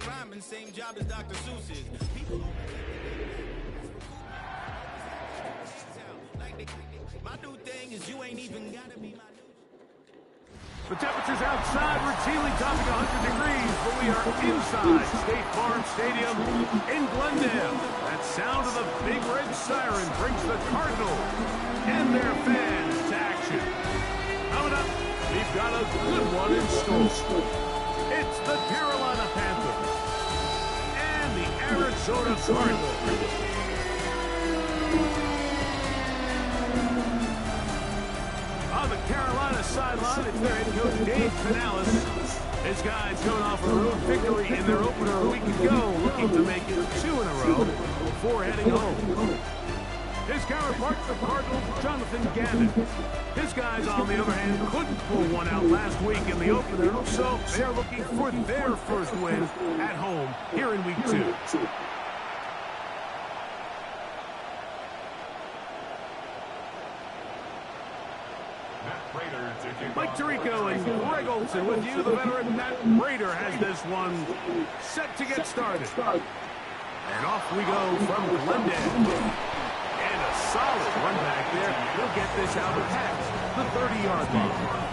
rhyming, same job as Dr. Seuss's. People my new thing is you ain't even gotta be my new. The temperatures outside routinely topping 100 degrees, but we are inside State Farm Stadium in Glendale. That sound of the big red siren brings the Cardinals and their fans to action. Coming up, we've got a good one in store. It's the Carolina Panthers and the Arizona Cardinals. On the Carolina sideline, it's their head coach, Dave Canales. His guys coming off a road victory in their opener a week ago, looking to make it 2 in a row before heading home. His counterpart, the Cardinals, Jonathan Gannon. His guys, on the other hand, couldn't pull one out last week in the opener, so they're looking for their first win at home here in Week 2. Mike Tirico and Greg Olson with you. The veteran Matt Prater has this one set to get started. And off we go from Glendale. And a solid run back there. He'll get this out past the 30-yard line.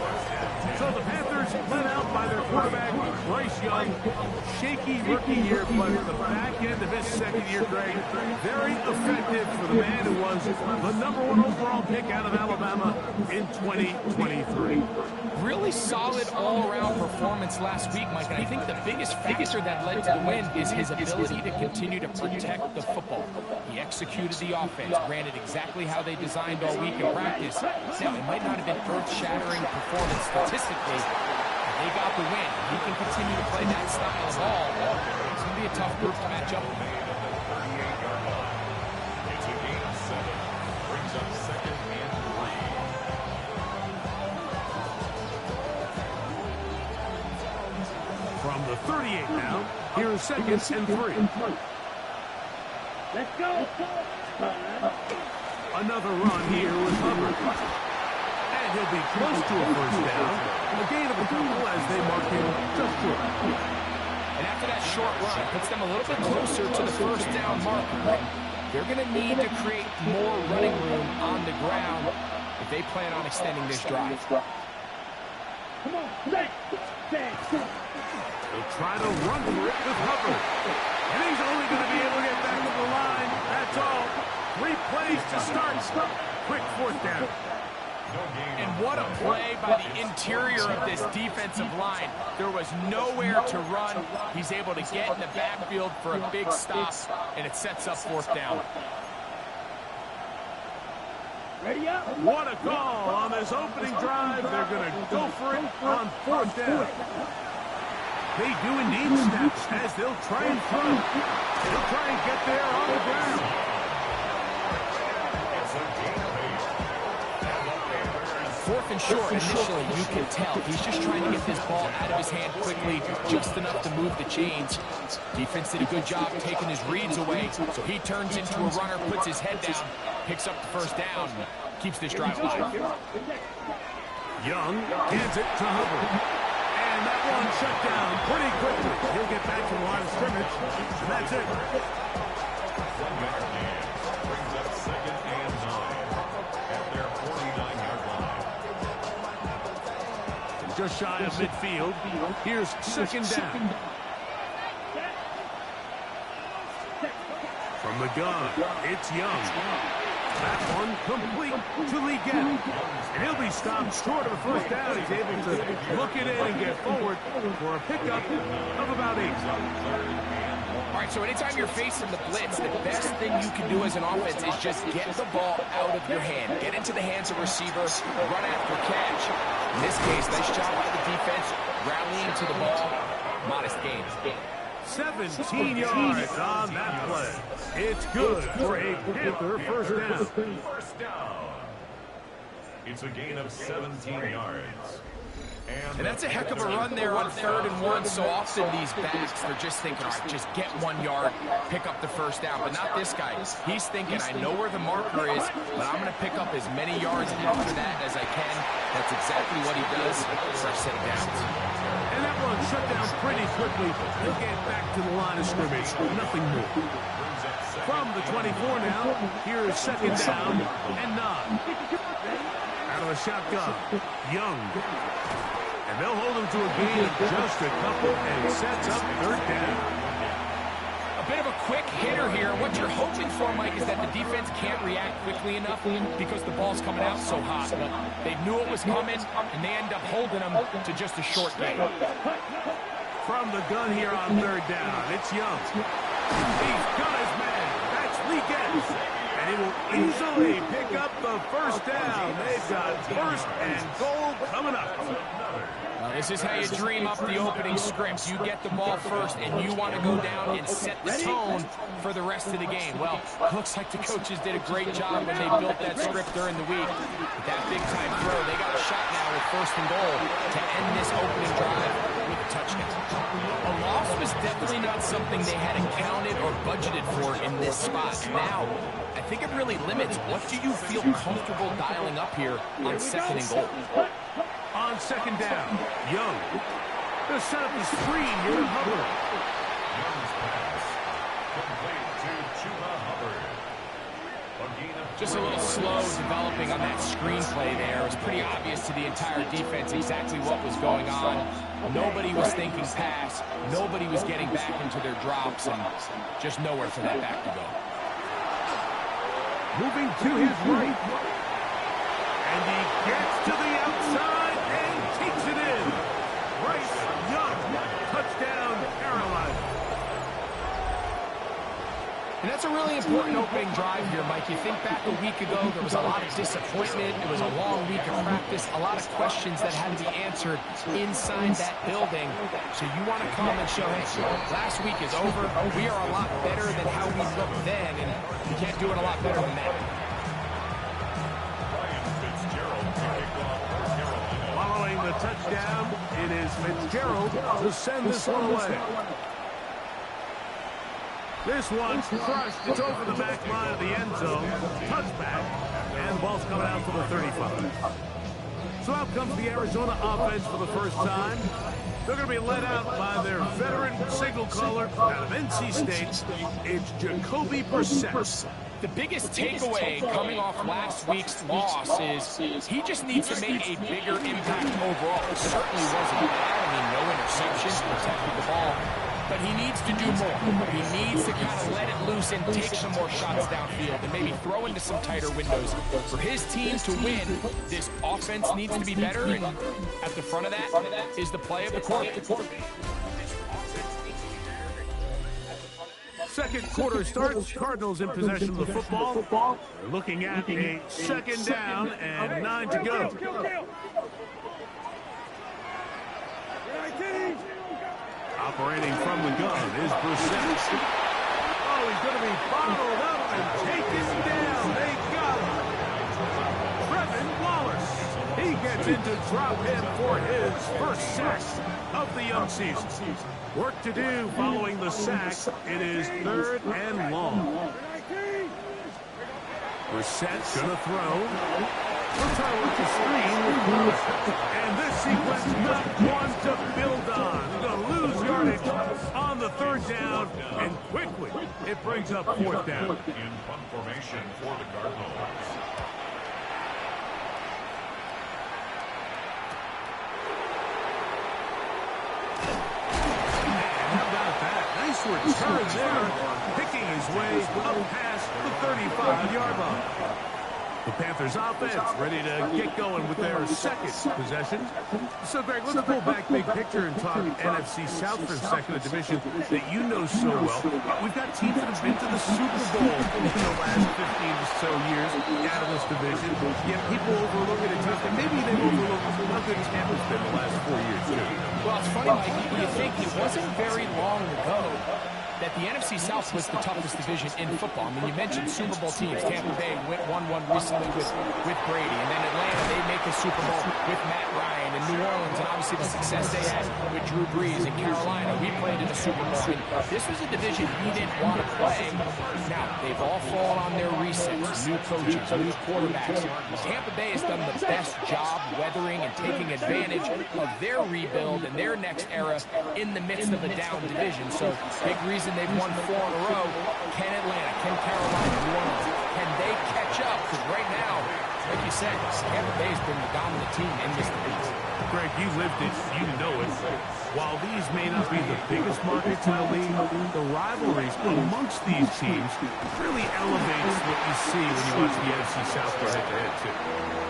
So the Panthers led out by their quarterback, Bryce Young. Shaky rookie year, but at the back end of his second year, Greg, very effective for the man who was the #1 overall pick out of Alabama in 2023. Really solid all-around performance last week, Mike, and I think the biggest factor that led to the win is his ability to continue to protect the football. He executed the offense, ran it exactly how they designed all week in practice. Now, it might not have been earth-shattering performance statistically, but they got the win. He can continue to play that style of ball. It's going to be a tough group to match up with. It's a gain of 7. Brings up 2nd and 3. From the 38 now, here is 2nd and 3. Let's go. Another run here with Hubbard. And he'll be close to a first down. A gain of a couple as they mark him just short. And after that short run, puts them a little bit closer to the first down marker. They're going to need to create more running room on the ground if they plan on extending this drive. Come on, They'll try to run for it with Hubbard. And he's only going to be able to get back to the line. That's all. 3 plays to start. Quick 4th down. And what a play by the interior of this defensive line. There was nowhere to run. He's able to get in the backfield for a big stop, and it sets up 4th down. ready up. What a call on this opening drive. They're going to go for it on 4th down. They do indeed snaps as they'll try and throw. They'll try and get there on the ground. 4th and short, initially, you can tell. He's just trying to get this ball out of his hand quickly, just enough to move the chains. Defense did a good job taking his reads away, so he turns into a runner, puts his head down, picks up the 1st down, keeps this drive alive. Young hands it to Hubbard. And that one shut down pretty quickly. He'll get back to the line of scrimmage, and that's it. Brings up 2nd and 9 at their 49-yard line. Just shy of midfield. Here's 2nd down. From the gun, it's Young. That one complete to Lee Gannon. And he'll be stopped short of a 1st down. He's able to look it in and get forward for a pickup of about 8. All right, so anytime you're facing the blitz, the best thing you can do as an offense is just get the ball out of your hand. Get into the hands of receivers, run after catch. In this case, nice job by the defense, rallying to the ball. Modest gain. 17 yards on that play. It's good for a Panther 1st down. 1st down. It's a gain of 17 yards. And that's a heck of a run there on 3rd and 1. So often these backs, they're just thinking, all right, just get 1 yard, pick up the 1st down. But not this guy. He's thinking, I know where the marker is, but I'm going to pick up as many yards after that as I can. That's exactly what he does. Fresh set of downs. And that Well, it's shut down pretty quickly. They'll get back to the line of scrimmage. Nothing more. From the 24 now, here is second down and 9. Out of a shotgun, Young. And they'll hold him to a gain of just a couple and sets up third down. A bit of a quick hitter here. What you're hoping for, Mike, is that the defense can't react quickly enough because the ball's coming out so hot. But they knew it was coming, and they end up holding them to just a short gain. From the gun here on third down, it's Young. He's got his man. That's Leakens. And he will easily pick up the first down. They've got first and goal coming up. Well, this is how you dream up the opening script. You get the ball first, and you want to go down and set the tone for the rest of the game. Well, looks like the coaches did a great job when they built that script during the week. With that big-time throw, they got a shot now with first and goal to end this opening drive with a touchdown. A loss was definitely not something they had accounted or budgeted for in this spot. Now, I think it really limits what do you feel comfortable dialing up here on second and goal. On second down, Young. They'll set up the screen here to Hubbard. Young's pass complete to Chuba Hubbard. Just a little slow developing on that screenplay there. It was pretty obvious to the entire defense exactly what was going on. Nobody was thinking pass. Nobody was getting back into their drops, and just nowhere for that back to go. Moving to his right. And he gets to the outside and takes it in. Bryce Young. Touchdown, Carolina. And that's a really important opening drive here, Mike. You think back a week ago, there was a lot of disappointment. It was a long week of practice, a lot of questions that had to be answered inside that building. So you want to come and show, hey, last week is over. We are a lot better than how we looked then, and you can't do it a lot better than that. Following the touchdown, it is Fitzgerald to send this one away. This one's crushed. It's over the back line of the end zone. Touchback. And the ball's coming out for the 35. So out comes the Arizona offense for the first time. They're going to be led out by their veteran signal caller out of NC State. It's Jacoby Brissett. The biggest takeaway coming off last week's loss is he just needs to make a bigger impact overall. It certainly wasn't bad. I mean, no interceptions, protected the ball. But he needs to do more. He needs to kind of let it loose and take some more shots downfield and maybe throw into some tighter windows. For his team to win, this offense needs to be better, and at the front of that is the play of the quarter. Second quarter starts. Cardinals in possession of the football. They're looking at a second down and 9 to go. Operating from the gun is Brissett. Oh, he's going to be bottled up and taken down. They got him. Trevin Wallace. He gets into drop him for his first sack of the young season. Work to do following the sack. It is third and long. Brissett's going to throw. We'll try to work the screen with Wallace. And this sequence not one to build on. They're going to lose yardage on the third down. And quickly, it brings up fourth down. In punt formation for the Cardinals. Nice return there, picking his way up past the 35-yard line. The Panthers offense ready to get going with their second possession. So, Greg, let's pull back big picture and talk NFC South for a second, a division that you know so well. We've got teams that have been to the Super Bowl in the last 15 or so years out of this division. Yet people overlook it at times, and maybe they overlook how good Tampa's been the last 4 years, too. Well, it's funny, Mike, you think it wasn't very long ago that that the NFC South was the toughest division in football. I mean, you mentioned Super Bowl teams. Tampa Bay won one recently with Brady, and then Atlanta, they make the Super Bowl with Matt Ryan, and New Orleans, and obviously the success they had with Drew Brees. In Carolina, we played in the Super Bowl. I mean, this was a division we didn't want to play. Now, they've all fallen on their resets, new coaches, new quarterbacks. Tampa Bay has done the best job weathering and taking advantage of their rebuild and their next era in the midst of a down division. So, big reason they've won 4 in a row. Can Atlanta, can Carolina, New Orleans, can they catch up? Because right now, like you said, Tampa Bay has been the dominant team in this division. Greg, you lived it, you know it. While these may not be the biggest markets in the league, the rivalries amongst these teams really elevates what you see when you watch the NFC South go head-to-head, too.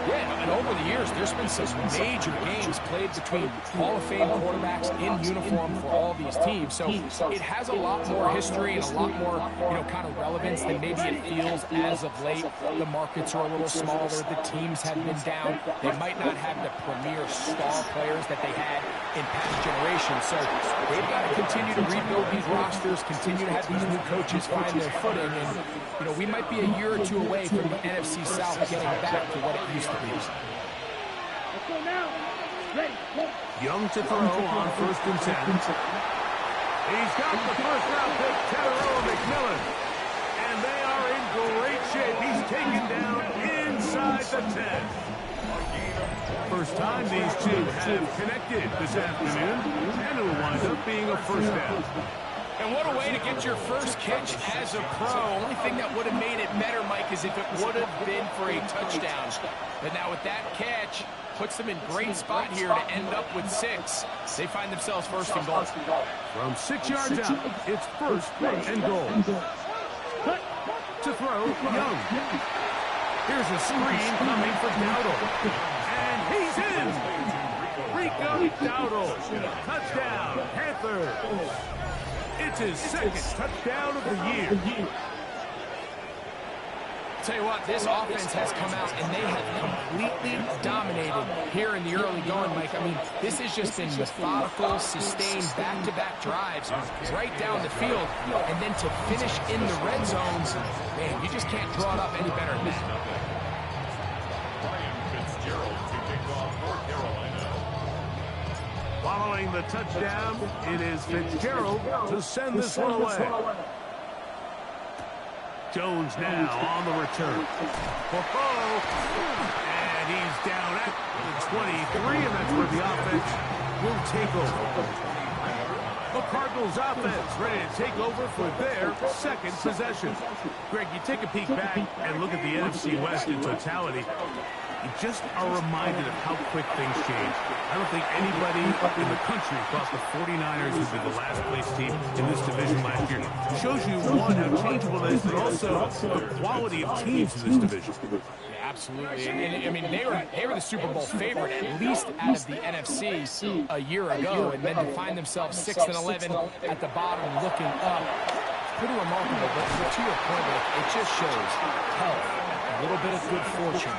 Yeah, and over the years, there's been some major games played between Hall of Fame quarterbacks in uniform for all these teams. So it has a lot more history and a lot more, kind of relevance than maybe it feels as of late. The markets are a little smaller. The teams have been down. They might not have the premier star players that they had in past generations. So they've got to continue to rebuild these rosters, continue to have these new coaches find their footing. And, we might be a year or two away from the NFC South getting back to what it used to be. Let's go now. Ready. Young to throw on 1st and 10. He's got the first-round pick, Tetairoa McMillan. And they are in great shape. He's taken down inside the 10. First time these two have connected this afternoon, and it will wind up being a first down. And what a way to get your first catch as a pro. Only thing that would have made it better, Mike, is if it would have been for a touchdown. But now with that catch, puts them in great spot here to end up with 6. They find themselves first and goal. From 6 yards out, it's first and goal. To throw, Young. Here's a screen coming for Dowdle. And he's in! Rico Dowdle. Touchdown, Panthers. It's his second touchdown of the year. Tell you what, this offense has come out and they have completely dominated here in the early going, Mike. I mean, this has just been methodical, sustained, back-to-back drives right down the field. And then to finish in the red zones, man, you just can't draw it up any better than that. Following the touchdown, it is Fitzgerald to send this one away. Jones now on the return. And he's down at the 23, and that's where the offense will take over. The Cardinals offense ready to take over for their second possession. Greg, you take a peek back and look at the NFC West in totality. You just are reminded of how quick things change. I don't think anybody in the country thought the 49ers would be the last place team in this division last year. It shows you, one, how changeable it is, but also the quality of teams in this division. Yeah, absolutely. And I mean, they were the Super Bowl favorite, at least out of the NFC a year ago, and then to find themselves 6-11 at the bottom looking up. Pretty remarkable, but to your point, it just shows health. A little bit of good fortune.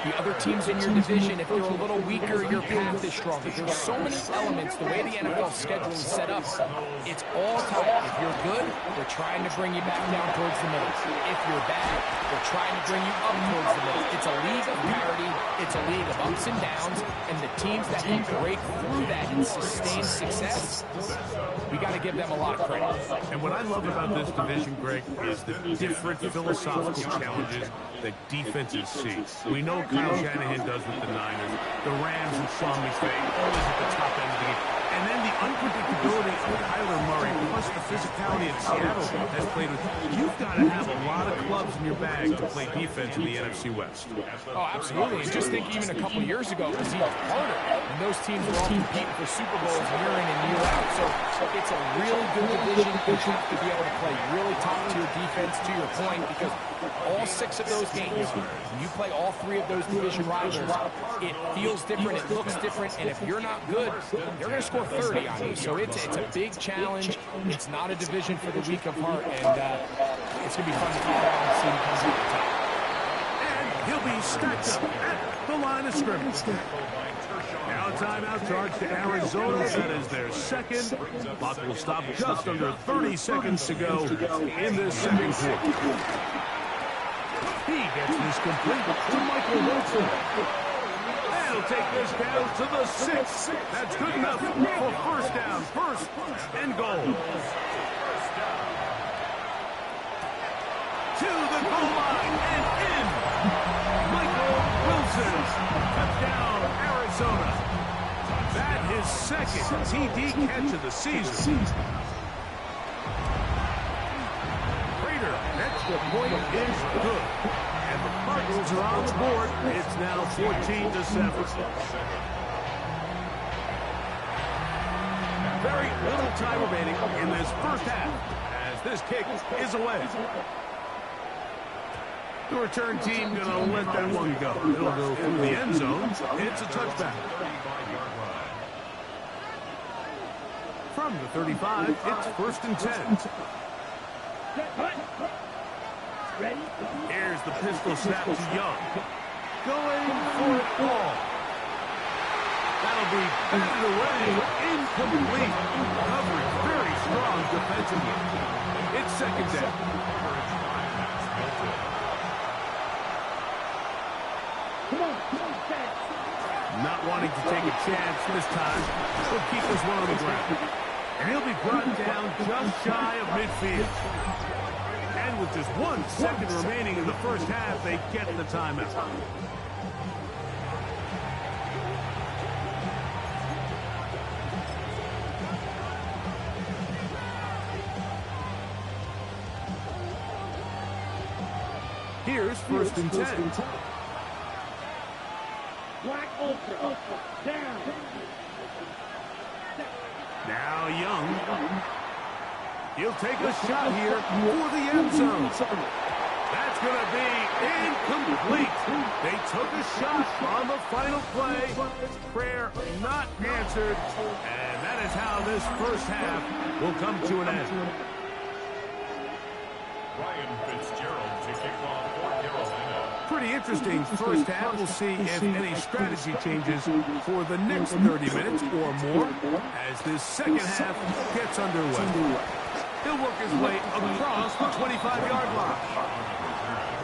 The other teams in your division, if they're a little weaker, your path is stronger. There's so many elements. The way the NFL schedule is set up, it's all tight. If you're good, they're trying to bring you back down towards the middle. If you're bad, they're trying to bring you up towards the middle. It's a league of parity. It's a league of ups and downs. And the teams that can break through that and sustain success, we got to give them a lot of credit. And what I love about this division, Greg, is the different philosophical challenges that defenses see. We know Kyle Shanahan does with the Niners. The Rams and Sean McVay always at the top end of the game. And then the unpredictability of Kyler Murray, plus the physicality that Seattle has played with. You've got to have a lot of clubs in your bag to play defense in the NFC West. Oh, absolutely. And just think even a couple years ago, it was even harder. And those teams were all competing for Super Bowls year in and year out. So it's a really good division. You have to be able to play really top-tier defense, to your point, because all 6 of those games, when you play all 3 of those division rivals, it feels different, it looks different, and if you're not good, they're going to score 30 on you. So it's a big challenge. It's not a division for the weak of heart, and it's going to be fun to follow and see who comes out the top. And he'll be stacked up at the line of scrimmage. Now timeout charge to Arizona. That is their second. Clock will stop just under 30 seconds to go in this second quarter. He gets this complete to Michael Wilson. He'll take this down to the 6. That's good enough for first down. First and goal. To the goal line and in. Michael Wilson. Touchdown, Arizona. That his second TD catch of the season. Prater, extra point is good. And the Cardinals are on the board. It's now 14-7. Very little time remaining in this first half as this kick is away. The return team going to let that one go. It'll go through the end zone. It's a touchback. From the 35, it's first and 10. Here's the pistol snap to Young. Going for it all. That'll be batted away. Incomplete. Coverage very strong defensively. It's second down. Not wanting to take a chance this time. He'll keep this one on the ground. And he'll be brought down just shy of midfield. And with just 1 second remaining in the first half, they get the timeout. Here's first and 10. Black ultra. Down. Now Young. He'll take a shot here for the end zone. That's going to be incomplete. They took a shot on the final play. Prayer not answered. And that is how this first half will come to an end. Ryan Fitzgerald to kick off for Carolina. Pretty interesting first half. We'll see if any strategy changes for the next 30 minutes or more as this second half gets underway. He'll work his way across the 25-yard line.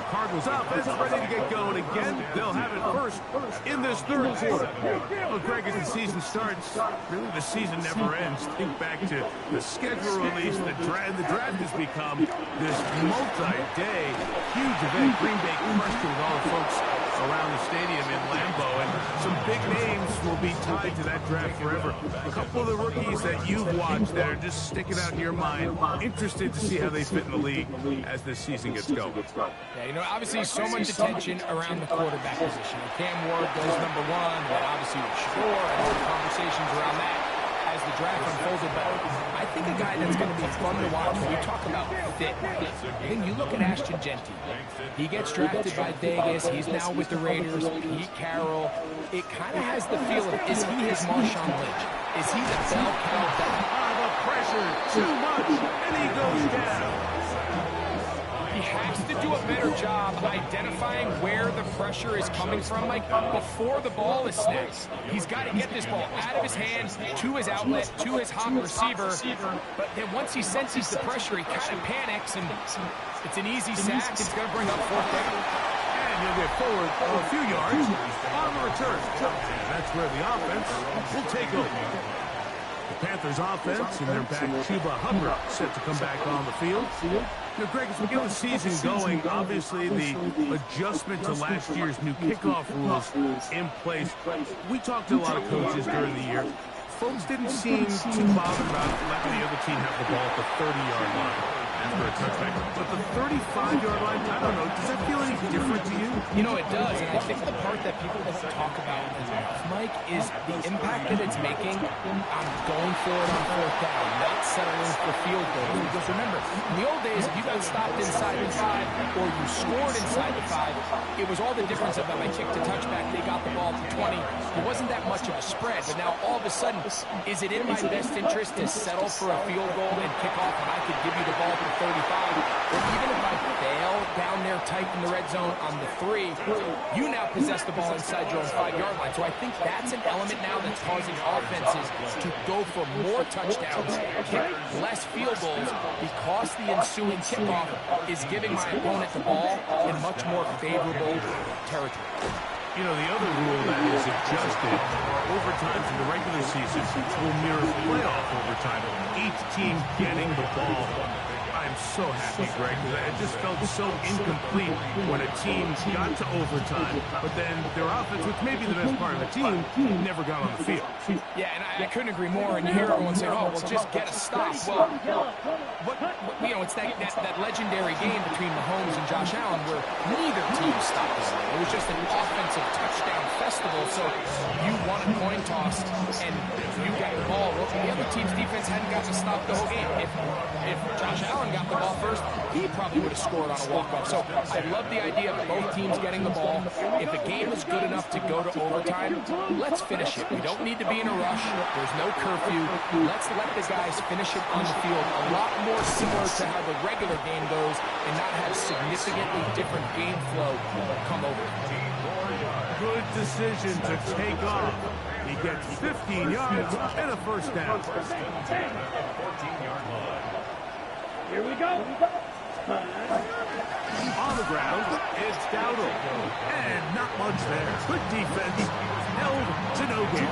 Cardinals offense ready to get going again. They'll have it first in this third quarter. Well, Greg, as the season starts, really the season never ends. Think back to the schedule release, the draft has become this multi-day huge event. Green Bay crushed with all the folks around the stadium in Lambeau, and some big names will be tied to that draft forever. A couple of the rookies that you've watched that are just sticking out in your mind, interested to see how they fit in the league as this season gets going. Yeah, you know, obviously so much attention around the quarterback position. Cam Ward goes number 1, and obviously with Shore and all the conversations around that as the draft unfolded. But I think a guy that's going to be fun to watch when we talk about fit. I think you look at Ashton Genty. He gets drafted by Vegas. He's now with the Raiders. Pete Carroll. It kind of has the feel of, is he his Marshawn Lynch? Is he the bell cow back? The pressure, too much, and he goes down. He has to do a better job identifying where the pressure is coming from, Mike, before the ball is snapped. He's got to get this ball out of his hands, to his outlet, to his hot receiver. But then once he senses the pressure, he kind of panics, and it's an easy sack. It's going to bring up fourth down. And he'll get forward a few yards on the return. And that's where the offense will take over. The Panthers offense and their back Chuba Hubbard set to come back on the field. Now, Greg, as we get the season going, obviously the adjustment to last year's new kickoff rules in place. We talked to a lot of coaches during the year. Folks didn't seem too bothered about letting the other team have the ball at the 30-yard line after a touchback. But the 35-yard line, I don't know, does that feel any different to you? You know, it does. And I think the part that people don't talk about enough, Mike, is the impact that it's making on going for it on fourth down, not settling for field goals. Because remember, in the old days, if you got stopped inside the 5 or you scored inside the 5, it was all the difference of them. I kicked a touchback, they got the ball to 20. It wasn't that much of a spread. But now all of a sudden, is it in my best interest to settle for a field goal and kick off when I could give you the ball for 35? Or even if I fail down there tight in the red zone on the 3, you now possess the ball inside your own 5-yard line. So I think that's an element now that's causing offenses to go for more touchdowns, kick less field goals, because the ensuing kickoff is giving my opponent the ball in much more favorable territory. You know, the other rule that is adjusted are overtimes in the regular season will mirror playoff overtime. Each team getting the ball. I'm so happy, Greg, because it just felt so incomplete when a team got to overtime, but then their offense, which may be the best part of the team, never got on the field. Yeah, and I couldn't agree more. And you hear everyone saying, oh, well, just get a stop. Well, you know, it's that legendary game between Mahomes and Josh Allen where neither team stopped us. It was just an offensive touchdown festival. So you won a coin toss and you got the ball. Well, the other team's defense hadn't got to stop the whole game. If Josh Allen got the ball first, he probably would have scored on a walk-off. So I love the idea of both teams getting the ball. If a game is good enough to go to overtime, let's finish it. We don't need to be in a rush. There's no curfew. Let's let the guys finish it on the field. A lot more similar to how the regular game goes and not have significantly different game flow come over. Good decision to take off. He gets 15 yards and a first down. Here we go. On the ground, it's Dowdle. And not much there. Good defense. Held to no gain.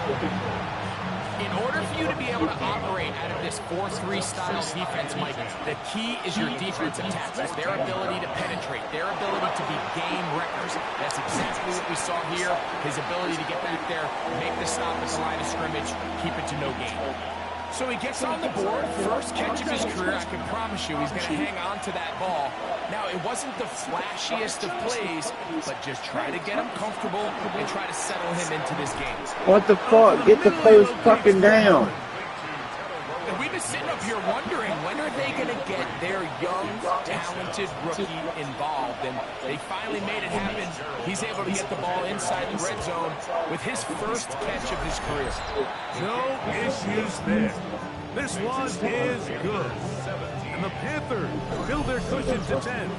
In order for you to be able to operate out of this 4-3 style defense, Mike, the key is your defensive tackles, their ability to penetrate, their ability to be game wreckers. That's exactly what we saw here, his ability to get back there, make the stop at the line of scrimmage, keep it to no gain. So he gets on the board, first catch of his career. I can promise you he's going to hang on to that ball. Now, it wasn't the flashiest of plays, but just try to get him comfortable and try to settle him into this game. What the fuck? Get the players fucking down. And we've been sitting up here wondering, when are they going to get their young, talented rookie involved? And they finally made it happen. He's able to get the ball inside the red zone with his first catch of his career. No issues there. This one is good. And the Panthers build their cushion to 10.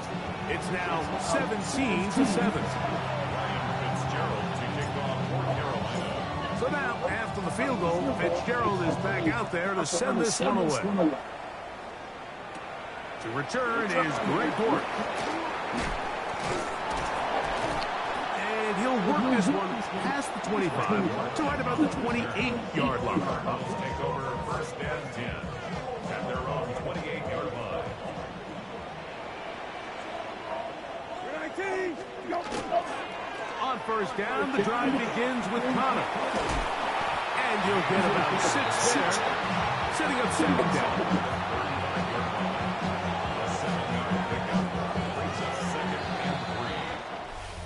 It's now 17-7. So now, after the field goal, Fitzgerald is back out there to send this one away. To return is Greg Gort. And he'll work this one past the 25 to right about the 28-yard line. Take over first and 10 at their own 28-yard line. On first down, the drive begins with Connor. And you'll get about 6 there, setting up second down.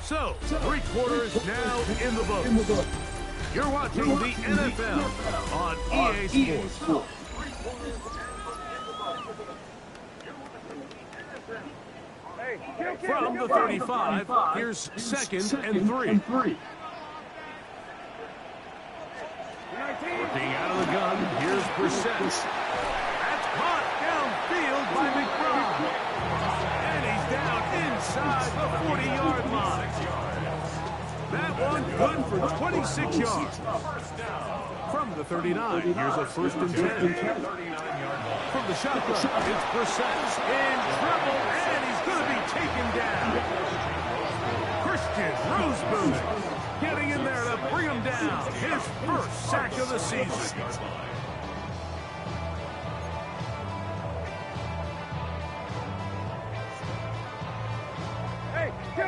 So, 3 quarters now in the books. You're watching the NFL on EA Sports. From the 35, here's 2nd and 3. Working out of the gun, here's Brissett. That's caught downfield by McBride. And he's down inside the 40-yard line. That one good for 26 yards. From the 39, here's a 1st and 10. From the shotgun, it's Brissett in trouble, and he's going to be taken down. Christian Rosebud getting in there to bring him down. His first sack of the season.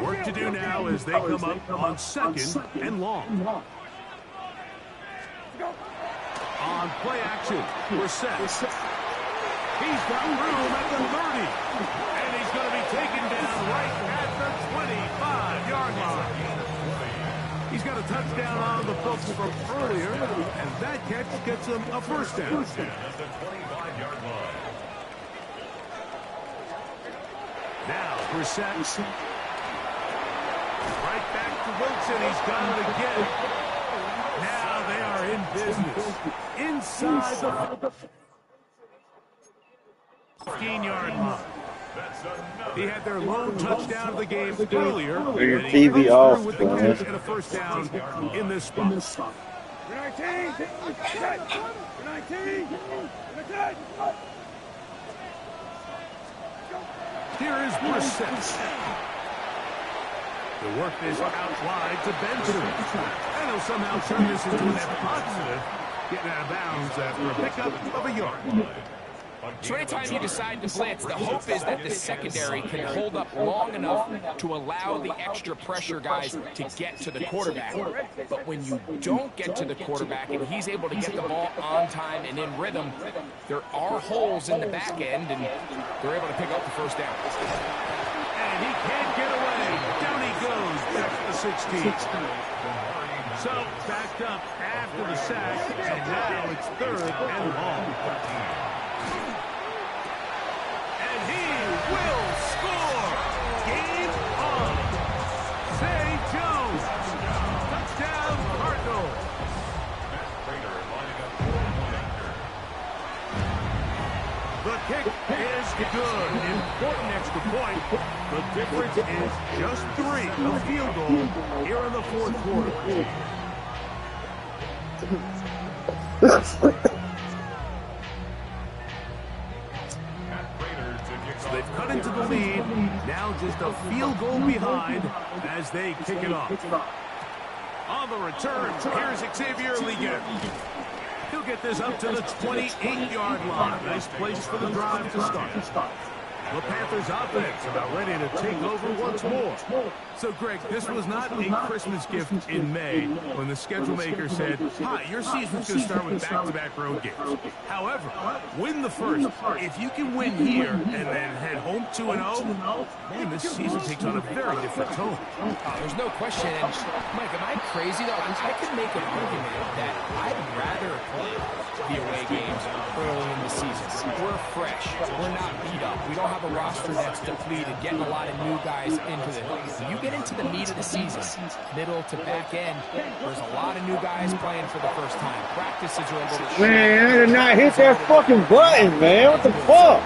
Work to do now as they come up on 2nd and long. On play action, Brissett. He's got room at the 30. And he's going to be taken down right at the 25-yard line. He's got a touchdown on the books from earlier, and that catch gets him a first down. Now, Brissett. Right back to Wilson. He's got it again. Now they are in business. Inside the 15-yard line. He had their lone touchdown of the game earlier. Your And he TV comes off, through with the man. catch and a first down in this spot. 19. Here is Brissett. The work is out wide to Benson. And he'll somehow turn this into a net positive, getting out of bounds after a pickup of a yard. So anytime you decide to blitz, the hope is that the secondary can hold up long enough to allow the extra pressure guys to get to the quarterback. But when you don't get to the quarterback and he's able to get the ball on time and in rhythm, there are holes in the back end, and they're able to pick up the first down. And he can't get away. Down he goes, back to the 16. So, backed up after the sack, and now it's 3rd and long. And he will score! Game on! Zay Jones! Touchdown, Cardinals! The kick is good. Important extra point. The difference is just 3. A field goal here in the 4th quarter. So they've cut into the lead. Now just a field goal behind as they kick it off. On the return, here's Xavier Ligon. He'll get this up to the 28-yard line. Nice place for the drive to start. The Panthers offense about ready to take over once more. So, Greg, this was not a Christmas gift in May when the schedule maker said, hi, your season's going to start with back-to-back road games. However, win the first. If you can win here and then head home 2-0, man, this season takes on a very different tone. There's no question. And, Mike, am I crazy, though? I could make an argument that I'd rather play the away games early in the season. We're fresh. We're not beat up. We don't have a roster that's depleted, getting a lot of new guys into the... When you get into the meat of the season, middle to back end, there's a lot of new guys playing for the first time. Practices are a little... Man, I did not hit that fucking button, man. What the fuck?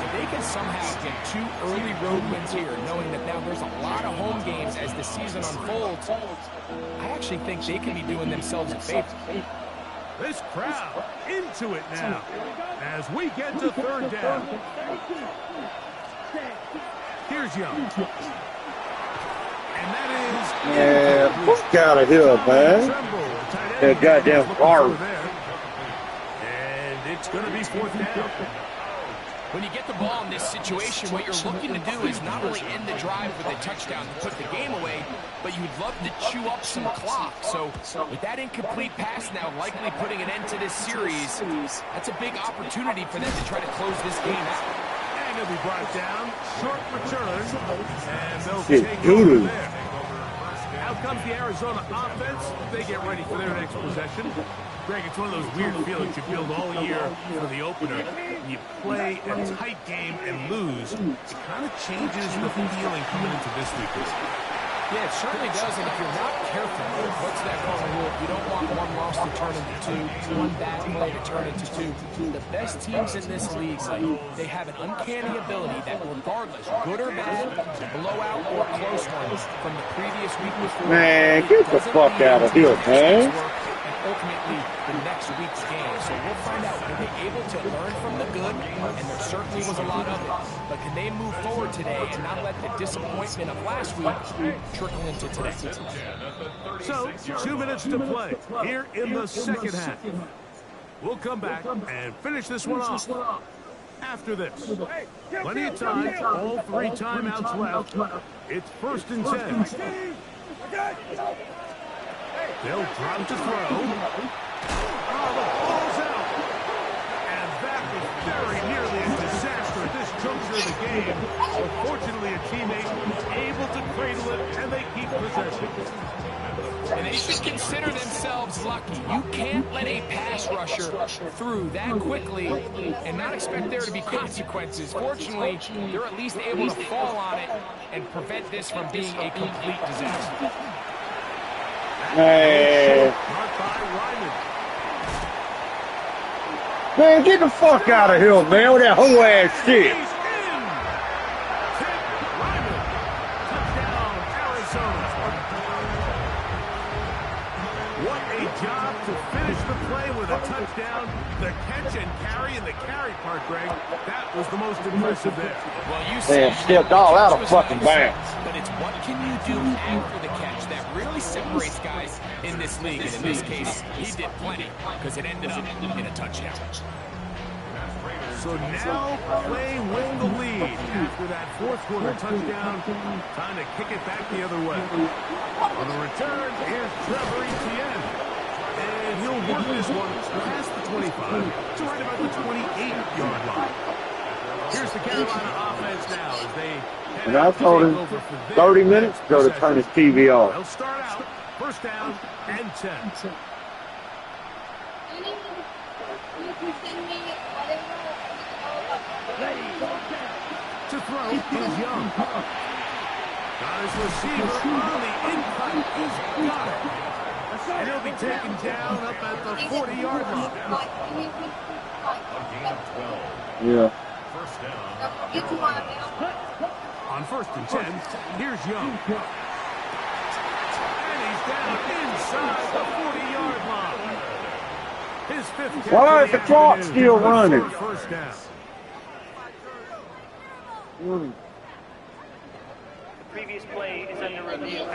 If they can somehow get 2 early road wins here, knowing that now there's a lot of home games as the season unfolds, I actually think they can be doing themselves a favor. This crowd into it now as we get to 3rd down. Here's Young. And that is... Yeah, fuck out of here, man. That goddamn fart. And it's going to be 4th down. When you get the ball in this situation, what you're looking to do is not only end the drive with a touchdown to put the game away, but you'd love to chew up some clock. So with that incomplete pass now likely putting an end to this series, that's a big opportunity for them to try to close this game out. And he'll be brought down. Short return. And they'll take over there. Out comes the Arizona offense. They get ready for their next possession. Greg, it's one of those weird feelings you build all year for the opener. You play a tight game and lose. It kind of changes the feeling coming into this week. Yeah, it certainly does, and if you're not careful, what's that golden rule? You don't want one loss to turn into 2, one bad play to turn into 2. The best teams in this league, they have an uncanny ability that regardless, good or bad, blowout or close ones from the previous week before. Man, get the fuck out of here, man. Ultimately the next week's game. So we'll find out, were they able to learn from the good? And there certainly was a lot of it. But can they move forward today and not let the disappointment of last week trickle into today? So, 2 minutes to play here in the second half. We'll come back and finish this one off after this. Plenty of time, all 3 timeouts left. It's 1st and 10. They'll drop to throw. Oh, the ball's out. And that was very nearly a disaster at this juncture of the game. But fortunately, a teammate able to cradle it, and they keep possession. And they should consider themselves lucky. You can't let a pass rusher through that quickly and not expect there to be consequences. Fortunately, they're at least able to fall on it and prevent this from being a complete disaster. Man, get the fuck out of here, man, with that whole ass shit. touchdown. The catch and carry, and the carry part, Greg, that was the most impressive there. Well, you Man, stepped all out of fucking bounds. But it's what can you do after the catch that really separates guys in this league. And in this case, he did plenty because it ended up in a touchdown. So now playing with the lead after that fourth quarter touchdown. Time to kick it back the other way. On the return, here's Trevor Etienne. And he'll work this one past the 25 to right about the 28-yard line. Here's the Carolina offense now as they And I told him 30 minutes ago to turn his TV off. They'll start out first down and 10. To throw is Young. Got his receiver on the in-cut. He's got it. And he'll be taken down up at the 40-yard line. Yeah. First down. On first and 10, here's Young. And he's down inside the 40-yard line. His fifth catch. Why is the clock still running? First down. Previous play is under review.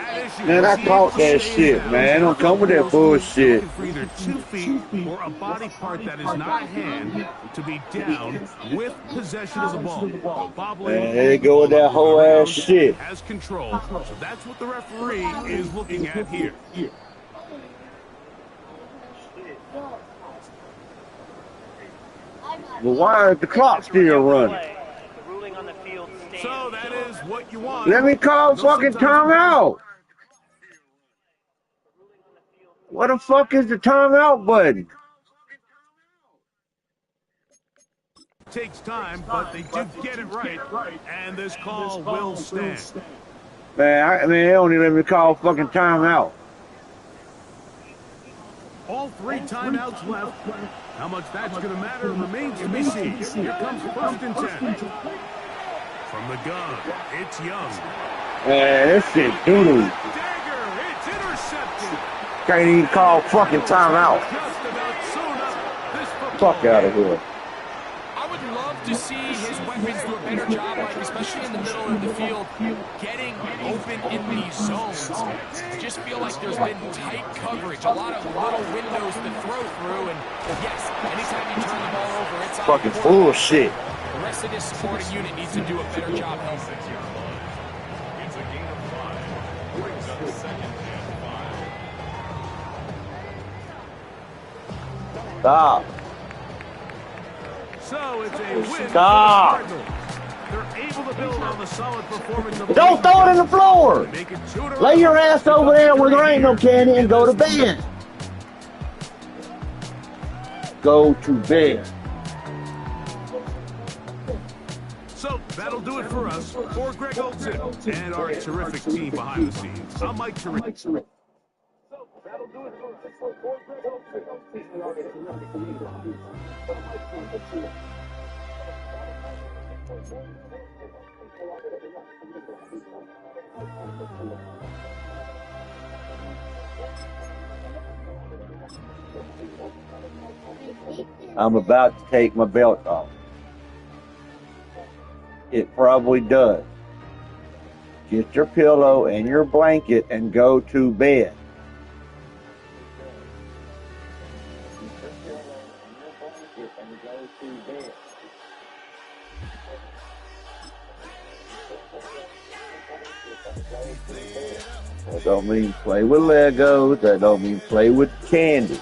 Man, I caught that shit, man. Don't come with that bullshit. For either 2 feet or a body part that is not a hand to be down with possession of the ball. Man, there you go with that whole ass shit. Has control. So that's what the referee is looking at here. But why is the clock still running? So that is what you want. Let me call fucking timeout. What the fuck is the timeout button? Takes time, but they do get it right, and this call will stand. Man, they don't even let me call fucking timeout. All 3 timeouts left. How much that's going to matter remains to be seen. Here comes first and 10. From the gun, it's Young. Man, this shit doodle. Dagger, it's intercepted. Can't even call fucking timeout. Just about sewn up this football Fuck out of here. I would love to see his weapons do a better job, like especially in the middle of the field, getting open in these zones. I just feel like there's been tight coverage, a lot of little windows to throw through, and yes, anytime you turn the ball over, it's Fucking bullshit. The rest of this supporting unit needs to do a better job helping. It's a gain of 5. Brings up second and 5. Stop. So it's a win. Stop. They're able to build on the solid performance of Don't throw it in the floor. Make it 2 in a row. Lay your ass over there where there ain't no candy and go to bed. Go to bed. So that'll do it for us. For Greg Olson and our terrific team behind the scenes. I'm Mike Terrific. I'm about to take my belt off. It probably does. Get your pillow and your blanket and go to bed. That don't mean play with Legos. That don't mean play with candy.